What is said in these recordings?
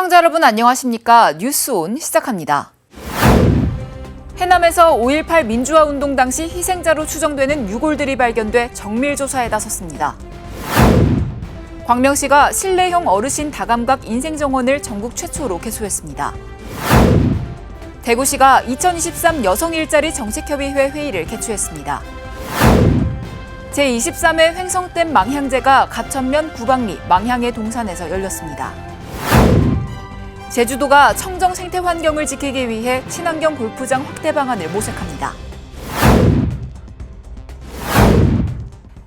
시청자 여러분 안녕하십니까? 뉴스온 시작합니다. 해남에서 5.18 민주화 운동 당시 희생자로 추정되는 유골들이 발견돼 정밀조사에 나섰습니다. 광명시가 실내형 어르신 다감각 인생정원을 전국 최초로 개소했습니다. 대구시가 2023 여성일자리 정책협의회 회의를 개최했습니다. 제23회 횡성댐 망향제가 가천면 구방리 망향의 동산에서 열렸습니다. 제주도가 청정 생태 환경을 지키기 위해 친환경 골프장 확대 방안을 모색합니다.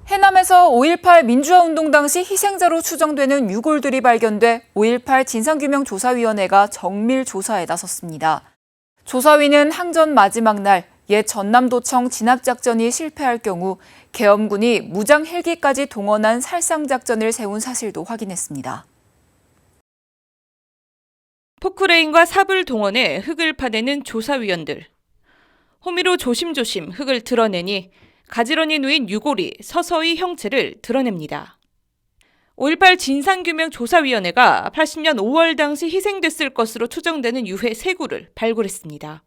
해남에서 5.18 민주화 운동 당시 희생자로 추정되는 유골들이 발견돼 5.18 진상규명조사위원회가 정밀 조사에 나섰습니다. 조사위는 항전 마지막 날 옛 전남도청 진압작전이 실패할 경우 계엄군이 무장 헬기까지 동원한 살상작전을 세운 사실도 확인했습니다. 포크레인과 삽을 동원해 흙을 파내는 조사위원들. 호미로 조심조심 흙을 드러내니 가지런히 누인 유골이 서서히 형체를 드러냅니다. 5.18 진상규명조사위원회가 80년 5월 당시 희생됐을 것으로 추정되는 유해 3구를 발굴했습니다.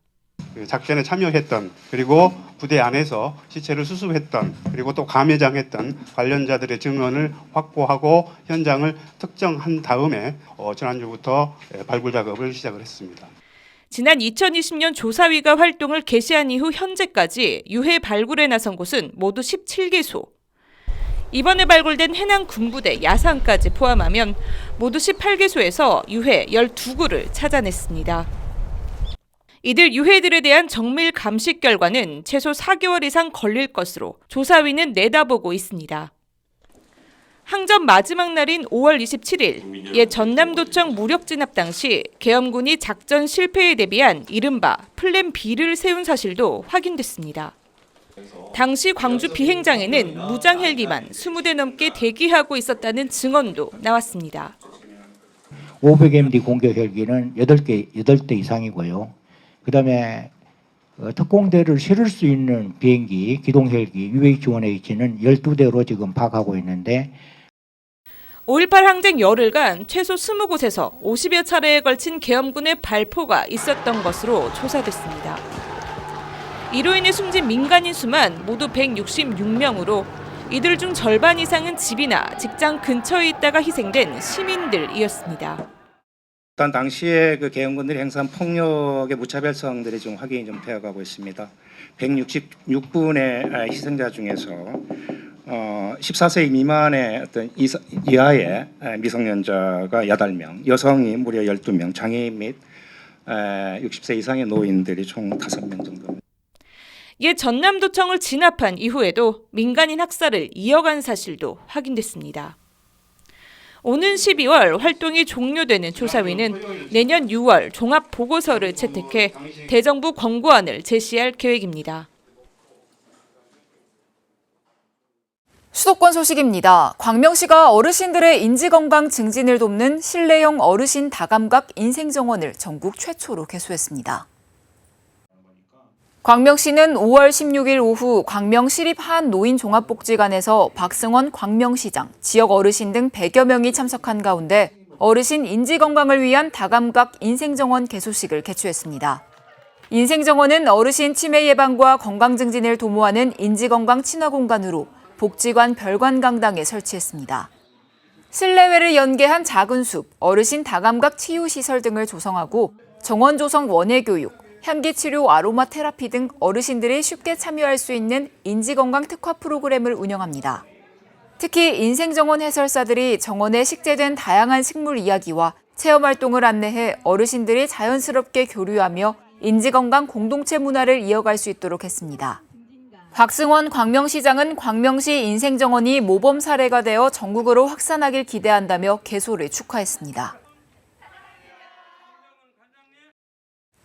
작전에 참여했던 그리고 부대 안에서 시체를 수습했던 그리고 또 감회장했던 관련자들의 증언을 확보하고 현장을 특정한 다음에 지난주부터 발굴 작업을 시작을 했습니다. 지난 2020년 조사위가 활동을 개시한 이후 현재까지 유해 발굴에 나선 곳은 모두 17개소. 이번에 발굴된 해남 군부대 야산까지 포함하면 모두 18개소에서 유해 12구를 찾아냈습니다. 이들 유해들에 대한 정밀 감식 결과는 최소 4개월 이상 걸릴 것으로 조사위는 내다보고 있습니다. 항전 마지막 날인 5월 27일 옛 전남도청 무력 진압 당시 계엄군이 작전 실패에 대비한 이른바 플랜 B를 세운 사실도 확인됐습니다. 당시 광주 비행장에는 무장 헬기만 20대 넘게 대기하고 있었다는 증언도 나왔습니다. 500MD 공격 헬기는 8대 이상이고요. 그다음에 특공대를 실을 수 있는 비행기, 기동 헬기 UH-1H는 12대로 지금 파악하고 있는데 5.18 항쟁 열흘간 최소 20곳에서 50여 차례에 걸친 계엄군의 발포가 있었던 것으로 조사됐습니다. 이로 인해 숨진 민간인 수만 모두 166명으로 이들 중 절반 이상은 집이나 직장 근처에 있다가 희생된 시민들이었습니다. 일단 당시에 그 계엄군들이 행사한 폭력의 무차별성들이 좀 확인이 좀 되어가고 있습니다. 166분의 희생자 중에서 14세 미만의 어떤 이하의 미성년자가 8명, 여성이 무려 12명, 장애인 및 60세 이상의 노인들이 총 5명 정도. 옛 전남도청을 진압한 이후에도 민간인 학살을 이어간 사실도 확인됐습니다. 오는 12월 활동이 종료되는 조사위는 내년 6월 종합보고서를 채택해 대정부 권고안을 제시할 계획입니다. 수도권 소식입니다. 광명시가 어르신들의 인지건강 증진을 돕는 실내형 어르신 다감각 인생정원을 전국 최초로 개소했습니다. 광명시는 5월 16일 오후 광명시립 한노인종합복지관에서 박승원 광명시장, 지역 어르신 등 100여 명이 참석한 가운데 어르신 인지건강을 위한 다감각 인생정원 개소식을 개최했습니다. 인생정원은 어르신 치매 예방과 건강 증진을 도모하는 인지건강 친화 공간으로 복지관 별관강당에 설치했습니다. 실내외를 연계한 작은 숲, 어르신 다감각 치유시설 등을 조성하고 정원 조성 원예교육, 향기치료 아로마 테라피 등 어르신들이 쉽게 참여할 수 있는 인지건강 특화 프로그램을 운영합니다. 특히 인생정원 해설사들이 정원에 식재된 다양한 식물 이야기와 체험활동을 안내해 어르신들이 자연스럽게 교류하며 인지건강 공동체 문화를 이어갈 수 있도록 했습니다. 박승원 광명시장은 광명시 인생정원이 모범 사례가 되어 전국으로 확산하길 기대한다며 개소를 축하했습니다.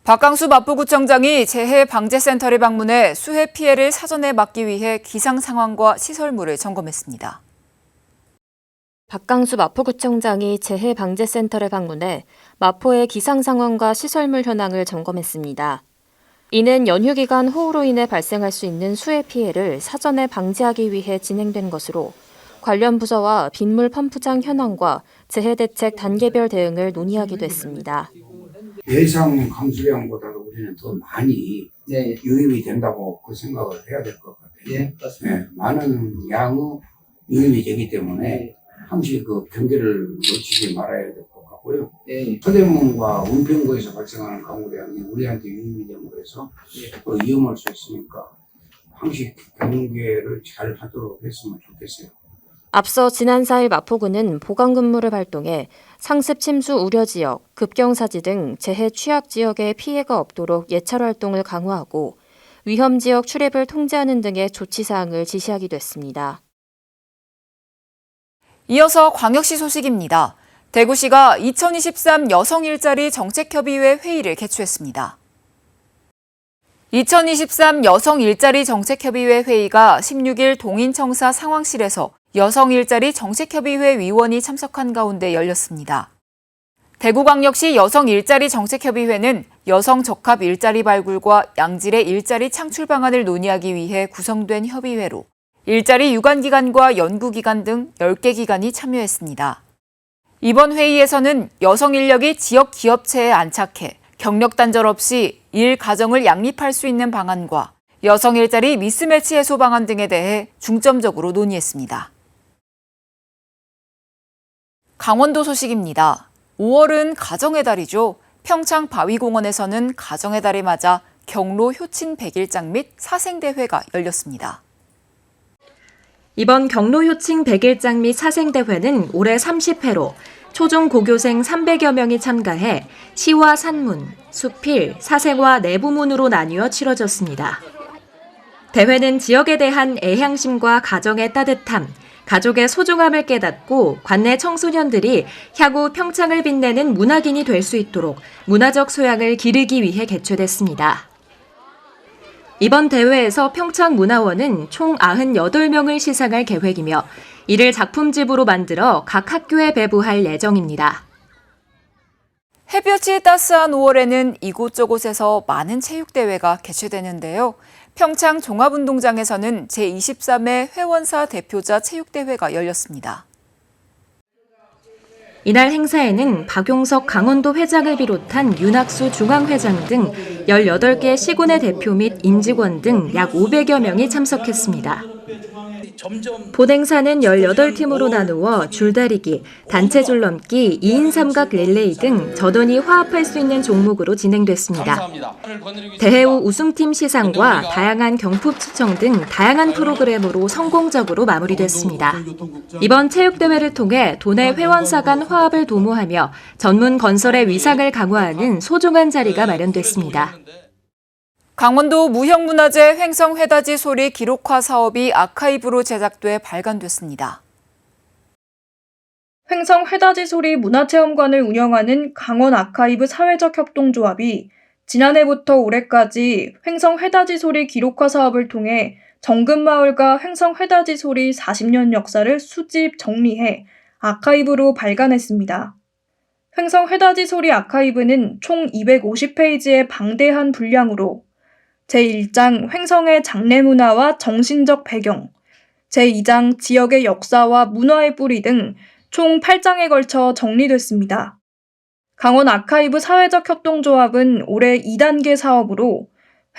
박강수 마포구청장이 재해방재센터를 방문해 수해 피해를 사전에 막기 위해 기상 상황과 시설물을 점검했습니다. 박강수 마포구청장이 재해방재센터를 방문해 마포의 기상 상황과 시설물 현황을 점검했습니다. 이는 연휴 기간 호우로 인해 발생할 수 있는 수해 피해를 사전에 방지하기 위해 진행된 것으로 관련 부서와 빗물 펌프장 현황과 재해 대책 단계별 대응을 논의하기도 했습니다. 예상 강수량보다도 우리는 더 많이 유입이 된다고 그 생각을 해야 될 것 같아요. 예, 맞습니다. 네, 많은 양의 유입이 되기 때문에 항시 그 경계를 놓치지 말아야 될 것 같고요. 예, 서대문과 은평구에서 발생하는 강우량이 우리한테 유입이 됨으로 해서 위험할 수 있으니까 항시 경계를 잘 하도록 했으면 좋겠어요. 앞서 지난 4일 마포구는 보강근무를 발동해 상습 침수 우려 지역, 급경사지 등 재해 취약 지역에 피해가 없도록 예찰 활동을 강화하고 위험 지역 출입을 통제하는 등의 조치 사항을 지시하기도 했습니다. 이어서 광역시 소식입니다. 대구시가 2023 여성 일자리 정책협의회 회의를 개최했습니다. 2023 여성 일자리 정책협의회 회의가 16일 동인청사 상황실에서 여성 일자리 정책협의회 위원이 참석한 가운데 열렸습니다. 대구광역시 여성 일자리 정책협의회는 여성 적합 일자리 발굴과 양질의 일자리 창출 방안을 논의하기 위해 구성된 협의회로 일자리 유관기관과 연구기관 등 10개 기관이 참여했습니다. 이번 회의에서는 여성 인력이 지역 기업체에 안착해 경력 단절 없이 일 가정을 양립할 수 있는 방안과 여성 일자리 미스매치 해소 방안 등에 대해 중점적으로 논의했습니다. 강원도 소식입니다. 5월은 가정의 달이죠. 평창 바위공원에서는 가정의 달을 맞아 경로 효친 100일장 및 사생대회가 열렸습니다. 이번 경로 효칭 100일장 및 사생대회는 올해 30회로 초중 고교생 300여 명이 참가해 시와 산문, 수필, 사생화 내부문으로 나뉘어 치러졌습니다. 대회는 지역에 대한 애향심과 가정의 따뜻함, 가족의 소중함을 깨닫고 관내 청소년들이 향후 평창을 빛내는 문학인이 될 수 있도록 문화적 소양을 기르기 위해 개최됐습니다. 이번 대회에서 평창문화원은 총 98명을 시상할 계획이며 이를 작품집으로 만들어 각 학교에 배부할 예정입니다. 햇볕이 따스한 5월에는 이곳저곳에서 많은 체육대회가 개최되는데요. 평창 종합운동장에서는 제23회 회원사 대표자 체육대회가 열렸습니다. 이날 행사에는 박용석 강원도 회장을 비롯한 윤학수 중앙회장 등 18개 시군의 대표 및 임직원 등 약 500여 명이 참석했습니다. 본 행사는 18팀으로 나누어 줄다리기, 단체 줄넘기, 2인 삼각 릴레이 등 저던이 화합할 수 있는 종목으로 진행됐습니다. 대회 후 우승팀 시상과 다양한 경품 추첨 등 다양한 프로그램으로 성공적으로 마무리됐습니다. 이번 체육대회를 통해 도내 회원사 간 화합을 도모하며 전문 건설의 위상을 강화하는 소중한 자리가 마련됐습니다. 강원도 무형문화재 횡성회다지 소리 기록화 사업이 아카이브로 제작돼 발간됐습니다. 횡성회다지 소리 문화체험관을 운영하는 강원 아카이브 사회적 협동조합이 지난해부터 올해까지 횡성회다지 소리 기록화 사업을 통해 정금마을과 횡성회다지 소리 40년 역사를 수집, 정리해 아카이브로 발간했습니다. 횡성회다지 소리 아카이브는 총 250페이지의 방대한 분량으로 제1장 횡성의 장례문화와 정신적 배경, 제2장 지역의 역사와 문화의 뿌리 등 총 8장에 걸쳐 정리됐습니다. 강원 아카이브 사회적 협동조합은 올해 2단계 사업으로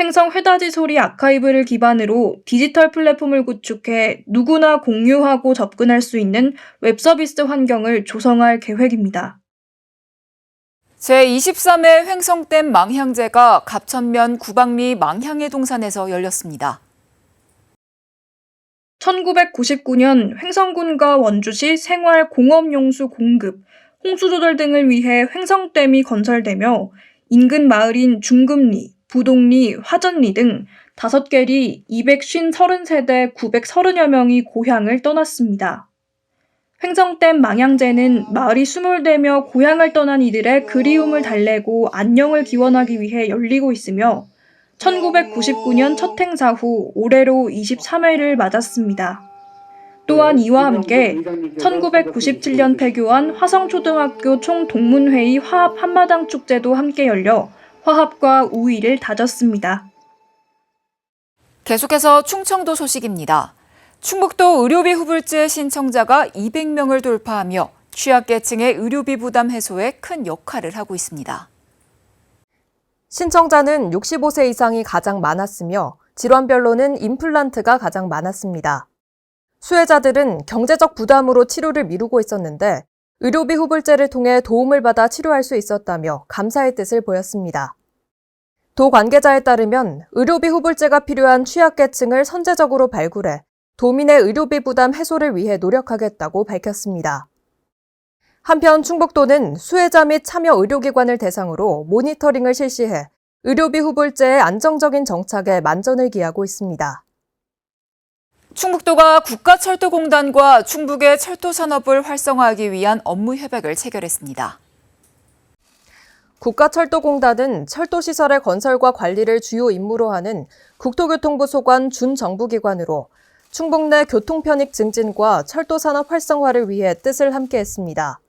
횡성회다지 소리 아카이브를 기반으로 디지털 플랫폼을 구축해 누구나 공유하고 접근할 수 있는 웹서비스 환경을 조성할 계획입니다. 제23회 횡성댐 망향제가 갑천면 구방리 망향의 동산에서 열렸습니다. 1999년 횡성군과 원주시 생활 공업용수 공급, 홍수조절 등을 위해 횡성댐이 건설되며 인근 마을인 중금리, 부동리, 화전리 등 5개리 250세대 930여 명이 고향을 떠났습니다. 횡성댐 망향제는 마을이 수몰되며 고향을 떠난 이들의 그리움을 달래고 안녕을 기원하기 위해 열리고 있으며 1999년 첫 행사 후 올해로 23회를 맞았습니다. 또한 이와 함께 1997년 폐교한 화성초등학교 총동문회의 화합 한마당 축제도 함께 열려 화합과 우위를 다졌습니다. 계속해서 충청도 소식입니다. 충북도 의료비 후불제 신청자가 200명을 돌파하며 취약계층의 의료비 부담 해소에 큰 역할을 하고 있습니다. 신청자는 65세 이상이 가장 많았으며 질환별로는 임플란트가 가장 많았습니다. 수혜자들은 경제적 부담으로 치료를 미루고 있었는데 의료비 후불제를 통해 도움을 받아 치료할 수 있었다며 감사의 뜻을 보였습니다. 도 관계자에 따르면 의료비 후불제가 필요한 취약계층을 선제적으로 발굴해 도민의 의료비 부담 해소를 위해 노력하겠다고 밝혔습니다. 한편 충북도는 수혜자 및 참여 의료기관을 대상으로 모니터링을 실시해 의료비 후불제의 안정적인 정착에 만전을 기하고 있습니다. 충북도가 국가철도공단과 충북의 철도산업을 활성화하기 위한 업무 협약을 체결했습니다. 국가철도공단은 철도시설의 건설과 관리를 주요 임무로 하는 국토교통부 소관 준정부기관으로 충북 내 교통편익 증진과 철도산업 활성화를 위해 뜻을 함께했습니다.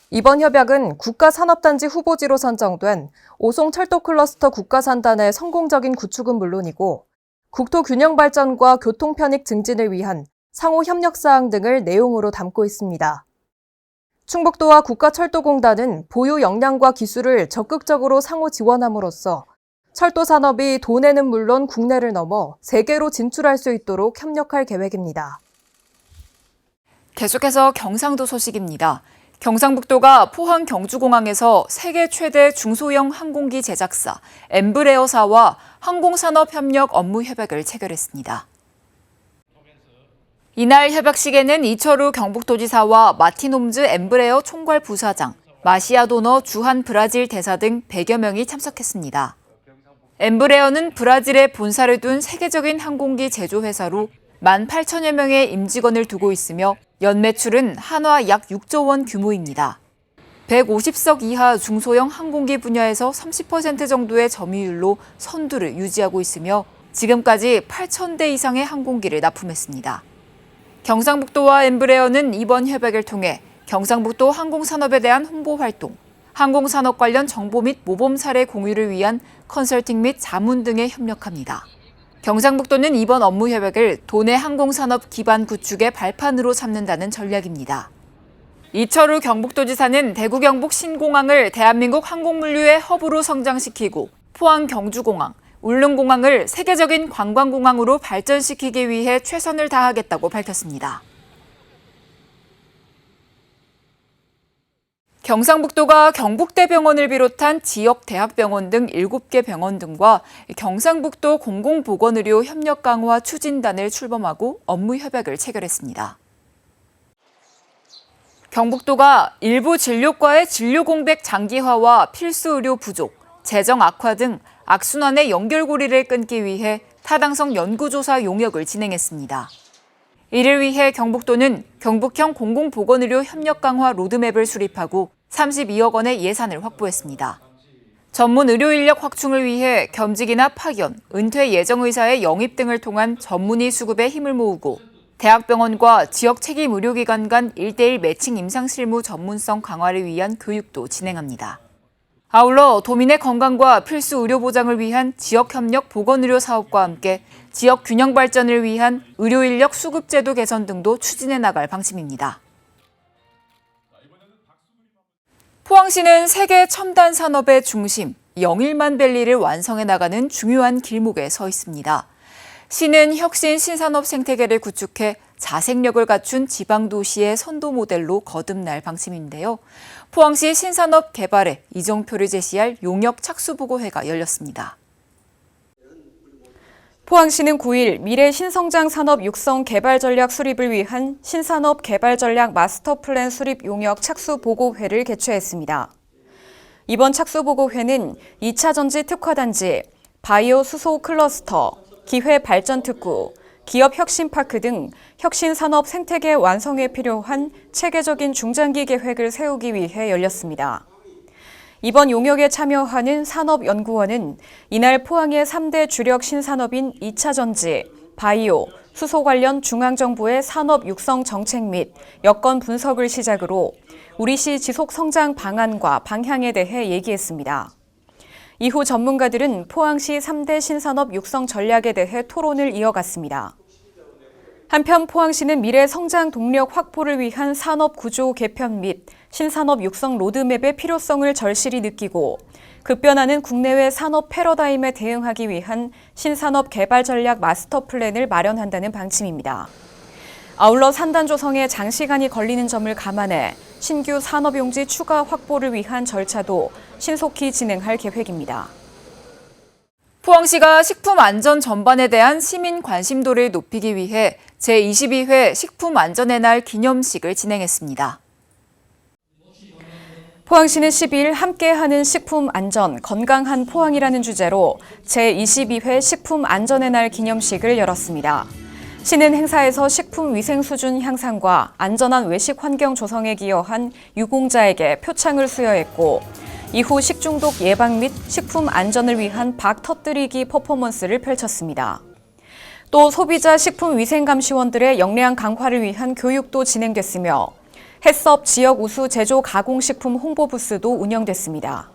이번 협약은 국가산업단지 후보지로 선정된 오송철도클러스터 국가산단의 성공적인 구축은 물론이고 국토균형 발전과 교통편익 증진을 위한 상호 협력사항 등을 내용으로 담고 있습니다. 충북도와 국가철도공단은 보유 역량과 기술을 적극적으로 상호 지원함으로써 철도 산업이 도내는 물론 국내를 넘어 세계로 진출할 수 있도록 협력할 계획입니다. 계속해서 경상도 소식입니다. 경상북도가 포항 경주공항에서 세계 최대 중소형 항공기 제작사 엠브레어사와 항공산업협력 업무 협약을 체결했습니다. 이날 협약식에는 이철우 경북도지사와 마틴 홈즈 엠브레어 총괄 부사장, 마시아 도너 주한 브라질 대사 등 100여 명이 참석했습니다. 엠브레어는 브라질에 본사를 둔 세계적인 항공기 제조회사로 18,000여 명의 임직원을 두고 있으며 연매출은 한화 약 6조 원 규모입니다. 150석 이하 중소형 항공기 분야에서 30% 정도의 점유율로 선두를 유지하고 있으며 지금까지 8,000대 이상의 항공기를 납품했습니다. 경상북도와 엠브레어는 이번 협약을 통해 경상북도 항공산업에 대한 홍보 활동, 항공산업 관련 정보 및 모범 사례 공유를 위한 컨설팅 및 자문 등에 협력합니다. 경상북도는 이번 업무 협약을 도내 항공산업 기반 구축의 발판으로 삼는다는 전략입니다. 이철우 경북도지사는 대구 경북 신공항을 대한민국 항공물류의 허브로 성장시키고 포항 경주공항, 울릉공항을 세계적인 관광공항으로 발전시키기 위해 최선을 다하겠다고 밝혔습니다. 경상북도가 경북대병원을 비롯한 지역 대학병원 등 7개 병원 등과 경상북도 공공보건의료 협력 강화 추진단을 출범하고 업무 협약을 체결했습니다. 경북도가 일부 진료과의 진료 공백 장기화와 필수 의료 부족, 재정 악화 등 악순환의 연결고리를 끊기 위해 타당성 연구조사 용역을 진행했습니다. 이를 위해 경북도는 경북형 공공보건의료 협력 강화 로드맵을 수립하고 32억 원의 예산을 확보했습니다. 전문 의료 인력 확충을 위해 겸직이나 파견, 은퇴 예정 의사의 영입 등을 통한 전문의 수급에 힘을 모으고 대학병원과 지역 책임 의료기관 간 1:1 매칭 임상실무 전문성 강화를 위한 교육도 진행합니다. 아울러 도민의 건강과 필수 의료 보장을 위한 지역협력 보건의료 사업과 함께 지역 균형 발전을 위한 의료인력 수급제도 개선 등도 추진해 나갈 방침입니다. 포항시는 세계 첨단 산업의 중심, 영일만 밸리를 완성해 나가는 중요한 길목에 서 있습니다. 시는 혁신 신산업 생태계를 구축해 자생력을 갖춘 지방도시의 선도 모델로 거듭날 방침인데요. 포항시 신산업 개발에 이정표를 제시할 용역 착수보고회가 열렸습니다. 포항시는 9일 미래 신성장 산업 육성 개발 전략 수립을 위한 신산업 개발 전략 마스터 플랜 수립 용역 착수 보고회를 개최했습니다. 이번 착수 보고회는 2차 전지 특화단지, 바이오 수소 클러스터, 기회 발전 특구, 기업 혁신 파크 등 혁신 산업 생태계 완성에 필요한 체계적인 중장기 계획을 세우기 위해 열렸습니다. 이번 용역에 참여하는 산업연구원은 이날 포항의 3대 주력 신산업인 2차 전지, 바이오, 수소 관련 중앙정부의 산업 육성 정책 및 여건 분석을 시작으로 우리시 지속 성장 방안과 방향에 대해 얘기했습니다. 이후 전문가들은 포항시 3대 신산업 육성 전략에 대해 토론을 이어갔습니다. 한편 포항시는 미래 성장 동력 확보를 위한 산업 구조 개편 및 신산업 육성 로드맵의 필요성을 절실히 느끼고 급변하는 국내외 산업 패러다임에 대응하기 위한 신산업 개발 전략 마스터 플랜을 마련한다는 방침입니다. 아울러 산단 조성에 장시간이 걸리는 점을 감안해 신규 산업용지 추가 확보를 위한 절차도 신속히 진행할 계획입니다. 포항시가 식품 안전 전반에 대한 시민 관심도를 높이기 위해 제22회 식품안전의 날 기념식을 진행했습니다. 포항시는 12일 함께하는 식품 안전, 건강한 포항이라는 주제로 제22회 식품 안전의 날 기념식을 열었습니다. 시는 행사에서 식품 위생 수준 향상과 안전한 외식 환경 조성에 기여한 유공자에게 표창을 수여했고 이후 식중독 예방 및 식품 안전을 위한 박 터뜨리기 퍼포먼스를 펼쳤습니다. 또 소비자 식품위생감시원들의 역량 강화를 위한 교육도 진행됐으며 해썹 지역 우수 제조 가공식품 홍보 부스도 운영됐습니다.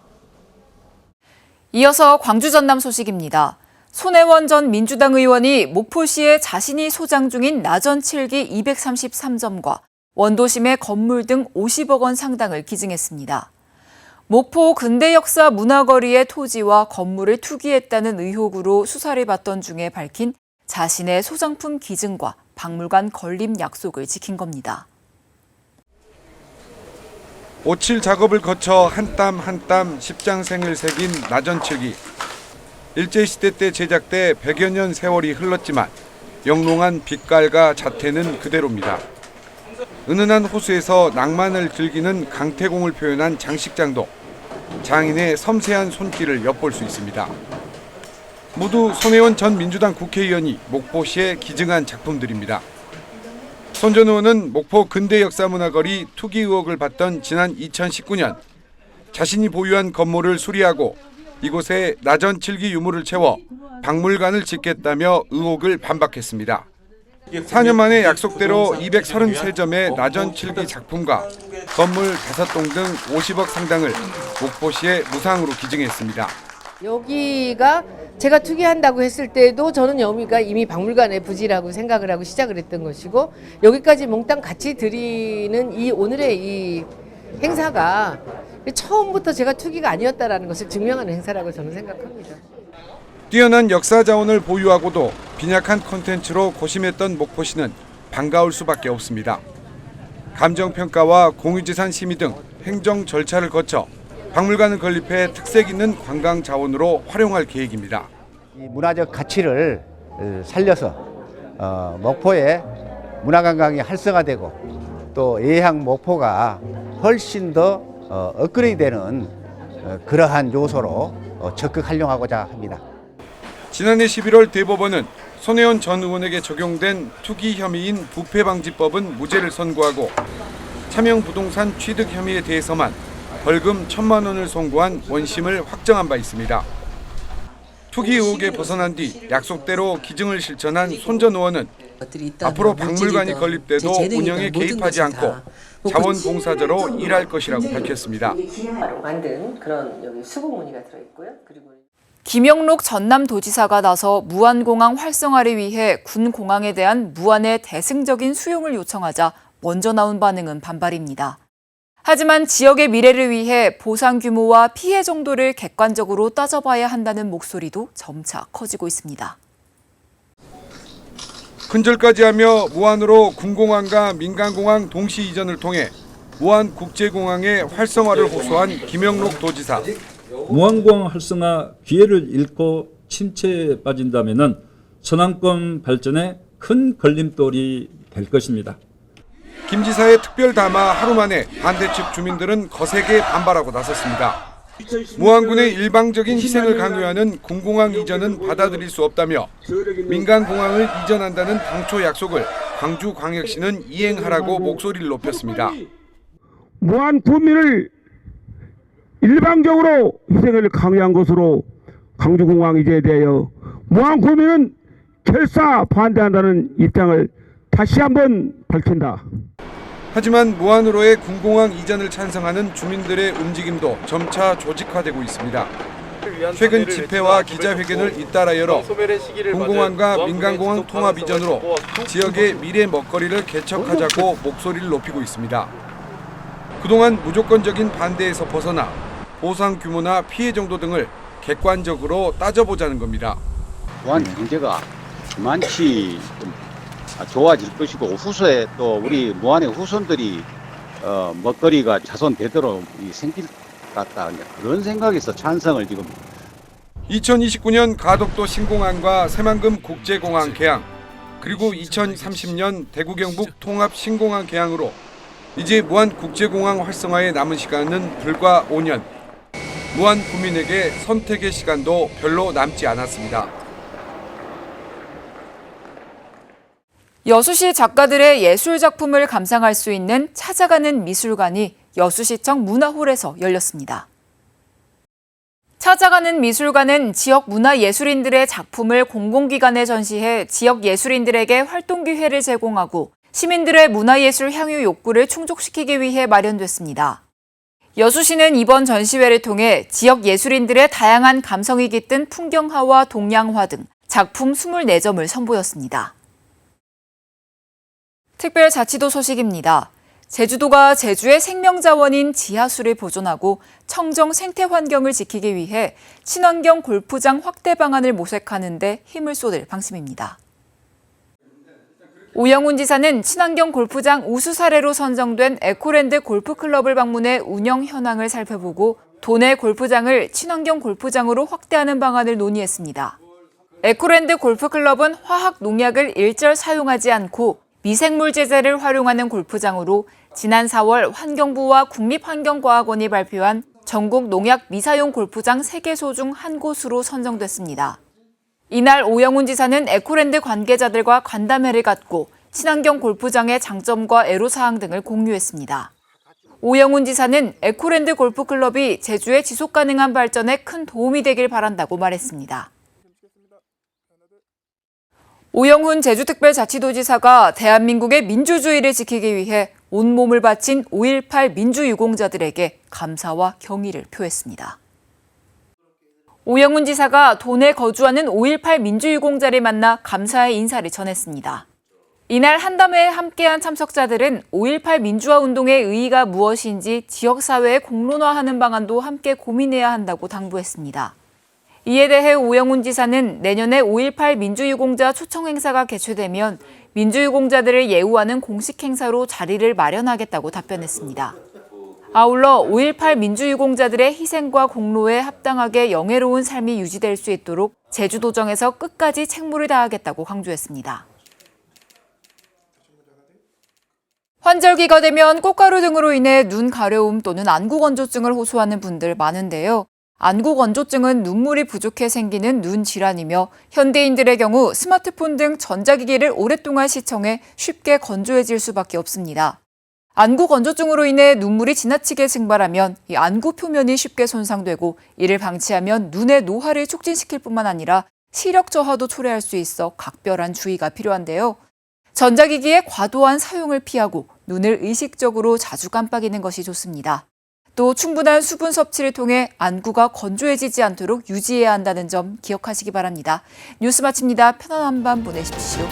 이어서 광주 전남 소식입니다. 손혜원 전 민주당 의원이 목포시에 자신이 소장 중인 나전 7기 233점과 원도심의 건물 등 50억 원 상당을 기증했습니다. 목포 근대역사 문화거리의 토지와 건물을 투기했다는 의혹으로 수사를 받던 중에 밝힌 자신의 소장품 기증과 박물관 건립 약속을 지킨 겁니다. 5.7 작업을 거쳐 한 땀 한 땀 십장생을 새긴 나전칠기. 일제시대 때 제작돼 100여 년 세월이 흘렀지만 영롱한 빛깔과 자태는 그대로입니다. 은은한 호수에서 낭만을 즐기는 강태공을 표현한 장식장도 장인의 섬세한 손길을 엿볼 수 있습니다. 모두 손혜원 전 민주당 국회의원이 목포시에 기증한 작품들입니다. 손 전 의원은 목포 근대역사문화거리 투기 의혹을 받던 지난 2019년 자신이 보유한 건물을 수리하고 이곳에 나전 7기 유물을 채워 박물관을 짓겠다며 의혹을 반박했습니다. 4년 만에 약속대로 233점의 나전 7기 작품과 건물 5동 등 50억 상당을 목포시에 무상으로 기증했습니다. 여기가 제가 투기한다고 했을 때도 저는 여기가 이미 박물관의 부지라고 생각을 하고 시작을 했던 것이고 여기까지 몽땅 같이 드리는 이 오늘의 이 행사가 처음부터 제가 투기가 아니었다라는 것을 증명하는 행사라고 저는 생각합니다. 뛰어난 역사 자원을 보유하고도 빈약한 콘텐츠로 고심했던 목포시는 반가울 수밖에 없습니다. 감정평가와 공유재산 심의 등 행정 절차를 거쳐 박물관을 건립해 특색 있는 관광 자원으로 활용할 계획입니다. 이 문화적 가치를 살려서 목포의 문화관광이 활성화되고 또 예향 목포가 훨씬 더 업그레이드되는 그러한 요소로 적극 활용하고자 합니다. 지난해 11월 대법원은 손혜원 전 의원에게 적용된 투기 혐의인 부패방지법은 무죄를 선고하고 차명 부동산 취득 혐의에 대해서만 벌금 1,000만 원을 선고한 원심을 확정한 바 있습니다. 투기 의혹에 벗어난 뒤 약속대로 기증을 실천한 손 전 의원은 앞으로 박물관이 건립돼도 운영에 개입하지 않고 자원봉사자로 일할 것이라고 밝혔습니다. 만든 그런 여기 수고문의가 들어있고요. 그리고 김영록 전남도지사가 나서 무안공항 활성화를 위해 군공항에 대한 무안의 대승적인 수용을 요청하자 먼저 나온 반응은 반발입니다. 하지만 지역의 미래를 위해 보상 규모와 피해 정도를 객관적으로 따져봐야 한다는 목소리도 점차 커지고 있습니다. 큰절까지 하며 무안으로 군공항과 민간공항 동시 이전을 통해 무안국제공항의 활성화를 호소한 김영록 도지사. 무안공항 활성화 기회를 잃고 침체에 빠진다면 서남권 발전에 큰 걸림돌이 될 것입니다. 김 지사의 특별 담화 하루 만에 반대 측 주민들은 거세게 반발하고 나섰습니다. 무안군의 일방적인 희생을 강요하는 군공항 이전은 받아들일 수 없다며 민간공항을 이전한다는 당초 약속을 광주광역시는 이행하라고 목소리를 높였습니다. 무안 구민을 일방적으로 희생을 강요한 것으로 광주공항 이전에 대하여 무안 구민은 결사 반대한다는 입장을 다시 한번 밝힌다. 하지만 무안으로의 군공항 이전을 찬성하는 주민들의 움직임도 점차 조직화되고 있습니다. 최근 집회와 기자회견을 잇따라 열어 공공항과 민간공항 통합 이전으로 지역의 미래 먹거리를 개척하자고 목소리를 높이고 있습니다. 그동안 무조건적인 반대에서 벗어나 보상 규모나 피해 정도 등을 객관적으로 따져보자는 겁니다. 무안 경제가 많이 좋아질 것이고 후세에 또 우리 무안의 후손들이 먹거리가 자손되도록 생길 것 같다. 그런 생각에서 찬성을 지금. 2029년 가덕도 신공항과 새만금 국제공항 개항, 그리고 2030년 대구 경북 통합 신공항 개항으로 이제 무안 국제공항 활성화에 남은 시간은 불과 5년. 무안 구민에게 선택의 시간도 별로 남지 않았습니다. 여수시 작가들의 예술 작품을 감상할 수 있는 찾아가는 미술관이 여수시청 문화홀에서 열렸습니다. 찾아가는 미술관은 지역 문화예술인들의 작품을 공공기관에 전시해 지역 예술인들에게 활동 기회를 제공하고 시민들의 문화예술 향유 욕구를 충족시키기 위해 마련됐습니다. 여수시는 이번 전시회를 통해 지역 예술인들의 다양한 감성이 깃든 풍경화와 동양화 등 작품 24점을 선보였습니다. 특별자치도 소식입니다. 제주도가 제주의 생명자원인 지하수를 보존하고 청정 생태 환경을 지키기 위해 친환경 골프장 확대 방안을 모색하는 데 힘을 쏟을 방침입니다. 오영훈 지사는 친환경 골프장 우수 사례로 선정된 에코랜드 골프클럽을 방문해 운영 현황을 살펴보고 도내 골프장을 친환경 골프장으로 확대하는 방안을 논의했습니다. 에코랜드 골프클럽은 화학 농약을 일절 사용하지 않고 미생물 제재를 활용하는 골프장으로 지난 4월 환경부와 국립환경과학원이 발표한 전국 농약 미사용 골프장 3개소 중 한 곳으로 선정됐습니다. 이날 오영훈 지사는 에코랜드 관계자들과 간담회를 갖고 친환경 골프장의 장점과 애로사항 등을 공유했습니다. 오영훈 지사는 에코랜드 골프클럽이 제주의 지속가능한 발전에 큰 도움이 되길 바란다고 말했습니다. 오영훈 제주특별자치도지사가 대한민국의 민주주의를 지키기 위해 온몸을 바친 5.18 민주유공자들에게 감사와 경의를 표했습니다. 오영훈 지사가 도내에 거주하는 5.18 민주유공자를 만나 감사의 인사를 전했습니다. 이날 한담회에 함께한 참석자들은 5.18 민주화 운동의 의의가 무엇인지 지역사회에 공론화하는 방안도 함께 고민해야 한다고 당부했습니다. 이에 대해 오영훈 지사는 내년에 5.18 민주유공자 초청 행사가 개최되면 민주유공자들을 예우하는 공식 행사로 자리를 마련하겠다고 답변했습니다. 아울러 5.18 민주유공자들의 희생과 공로에 합당하게 영예로운 삶이 유지될 수 있도록 제주도정에서 끝까지 책무를 다하겠다고 강조했습니다. 환절기가 되면 꽃가루 등으로 인해 눈 가려움 또는 안구건조증을 호소하는 분들 많은데요. 안구건조증은 눈물이 부족해 생기는 눈 질환이며 현대인들의 경우 스마트폰 등 전자기기를 오랫동안 시청해 쉽게 건조해질 수밖에 없습니다. 안구건조증으로 인해 눈물이 지나치게 증발하면 이 안구 표면이 쉽게 손상되고 이를 방치하면 눈의 노화를 촉진시킬 뿐만 아니라 시력 저하도 초래할 수 있어 각별한 주의가 필요한데요. 전자기기의 과도한 사용을 피하고 눈을 의식적으로 자주 깜빡이는 것이 좋습니다. 또 충분한 수분 섭취를 통해 안구가 건조해지지 않도록 유지해야 한다는 점 기억하시기 바랍니다. 뉴스 마칩니다. 편안한 밤 보내십시오.